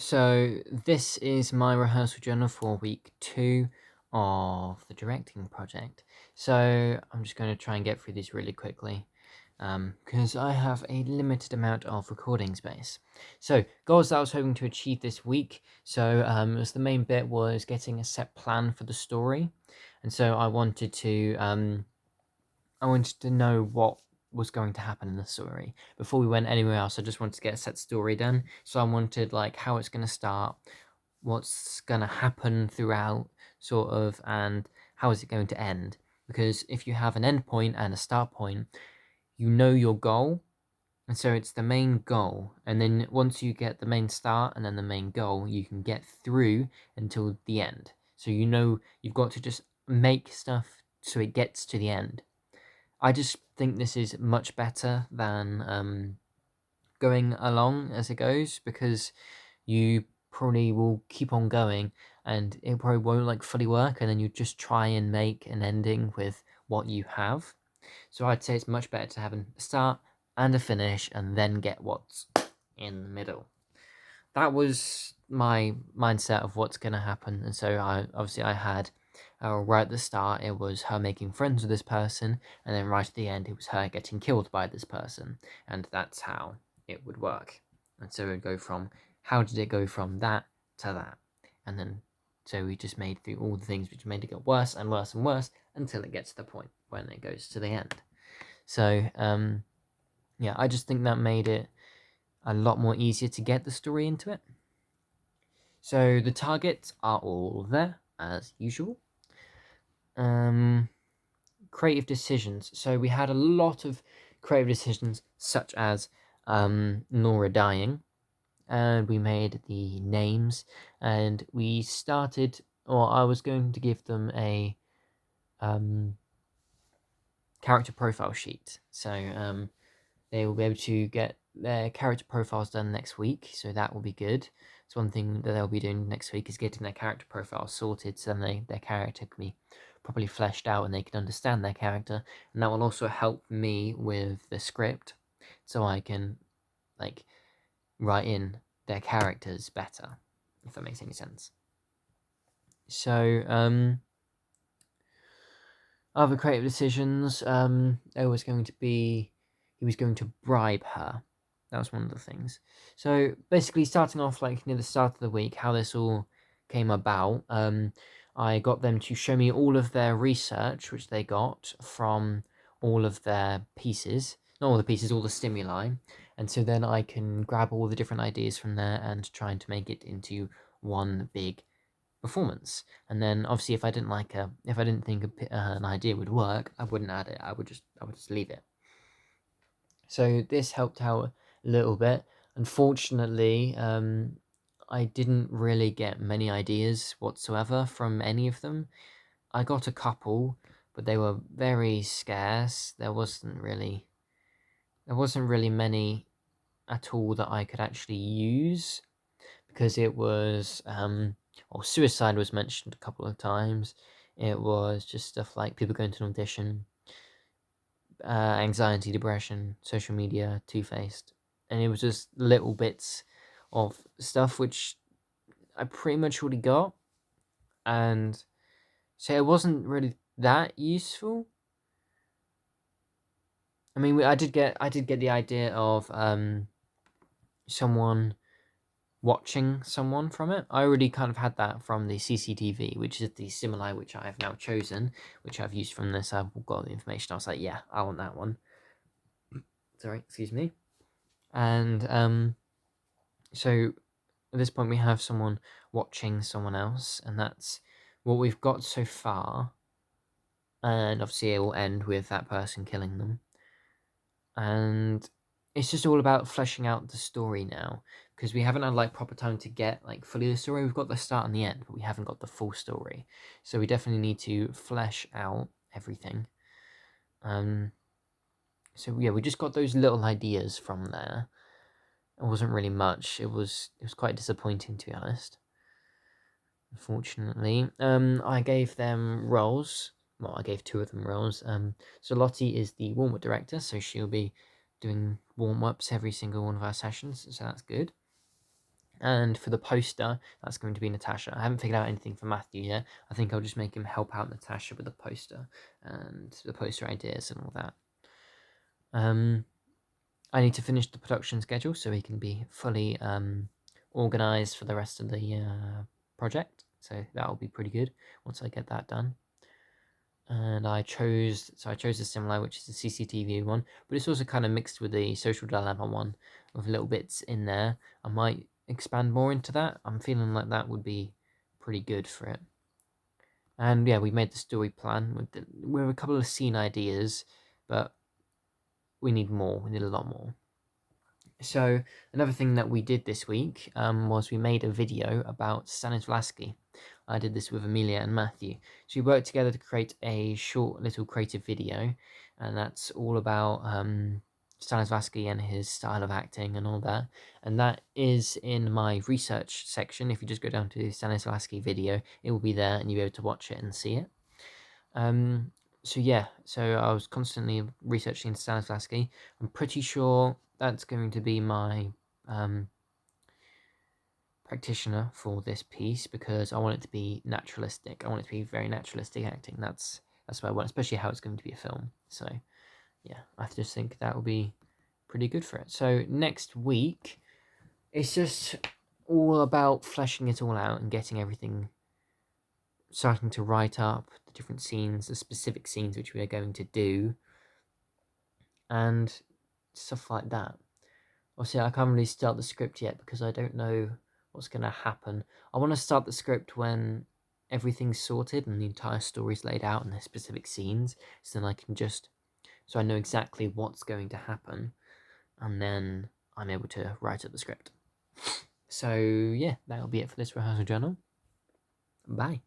So this is my rehearsal journal for week 2 of the directing project. So I'm just going to try and get through these really quickly because I have a limited amount of recording space. So goals that I was hoping to achieve this week. So as the main bit was getting a set plan for the story, and so I wanted to know what was going to happen in the story. Before we went anywhere else, I just wanted to get a set story done. So I wanted like how it's going to start, what's going to happen throughout, sort of, and how is it going to end. Because if you have an end point and a start point, you know your goal. And so it's the main goal. And then once you get the main start and then the main goal, you can get through until the end. So you know you've got to just make stuff so it gets to the end. I just think this is much better than going along as it goes, because you probably will keep on going and it probably won't like fully work, and then you just try and make an ending with what you have. So I'd say it's much better to have a start and a finish and then get what's in the middle. That was my mindset of what's going to happen. And so I had right at the start, it was her making friends with this person, and then right at the end, it was her getting killed by this person, and that's how it would work. And so it would go from how did it go from that to that, and then so we just made through all the things which made it get worse and worse and worse until it gets to the point when it goes to the end. So yeah, I just think that made it a lot more easier to get the story into it. So the targets are all there as usual. Creative decisions. So we had a lot of creative decisions, such as Nora dying, and we made the names, and we started, or I was going to give them a character profile sheet. So they will be able to get their character profiles done next week, so that will be good. So one thing that they'll be doing next week is getting their character profile sorted, so then their character can be properly fleshed out and they can understand their character. And that will also help me with the script, so I can like write in their characters better, if that makes any sense. So other creative decisions, there was going to be, he was going to bribe her. That was one of the things. So basically, starting off like near the start of the week, how this all came about, I got them to show me all of their research, which they got from all of their pieces, not all the pieces, all the stimuli, and so then I can grab all the different ideas from there and trying to make it into one big performance. And then obviously, if I didn't think an idea would work, I wouldn't add it. I would just leave it. So this helped out a little bit. Unfortunately, I didn't really get many ideas whatsoever from any of them. I got a couple, but they were very scarce. There wasn't really many at all that I could actually use, because it was or suicide was mentioned a couple of times. It was just stuff like people going to an audition, anxiety, depression, social media, two-faced, and it was just little bits of stuff which I pretty much already got, and so it wasn't really that useful. I mean, I did get the idea of someone watching someone from it. I already kind of had that from the CCTV, which is the stimuli which I have now chosen, which I've used from this. I've got the information. I was like, yeah, I want that one. Sorry, excuse me. And so at this point we have someone watching someone else, and that's what we've got so far. And obviously it will end with that person killing them. And it's just all about fleshing out the story now, because we haven't had like proper time to get like fully the story. We've got the start and the end, but we haven't got the full story. So we definitely need to flesh out everything. So yeah, we just got those little ideas from there. It wasn't really much. It was quite disappointing, to be honest. Unfortunately, I gave them roles. Well, I gave two of them roles. So Lottie is the warm-up director, so she'll be doing warm-ups every single one of our sessions, so that's good. And for the poster, that's going to be Natasha. I haven't figured out anything for Matthew yet. I think I'll just make him help out Natasha with the poster and the poster ideas and all that. I need to finish the production schedule so he can be fully organized for the rest of the project. So that'll be pretty good once I get that done. And I chose the Simulai, which is the CCTV one, but it's also kind of mixed with the Social Dilemma one with little bits in there. I might expand more into that. I'm feeling like that would be pretty good for it. And yeah, we made the story plan with a couple of scene ideas, but we need more. We need a lot more. So another thing that we did this week was we made a video about Stanislavski. I did this with Amelia and Matthew. So we worked together to create a short little creative video, and that's all about Stanislavski and his style of acting and all that. And that is in my research section. If you just go down to the Stanislavski video, it will be there and you'll be able to watch it and see it. So yeah, so I was constantly researching Stanislavski. I'm pretty sure that's going to be my practitioner for this piece because I want it to be naturalistic. I want it to be very naturalistic acting. That's what I want, especially how it's going to be a film. So yeah, I just think that will be pretty good for it. So next week, it's just all about fleshing it all out and getting everything, starting to write up the different scenes, the specific scenes which we are going to do, and stuff like that. Obviously, I can't really start the script yet because I don't know what's going to happen. I want to start the script when everything's sorted and the entire story's laid out and the specific scenes, so then I can so I know exactly what's going to happen, and then I'm able to write up the script. So yeah, that'll be it for this rehearsal journal. Bye.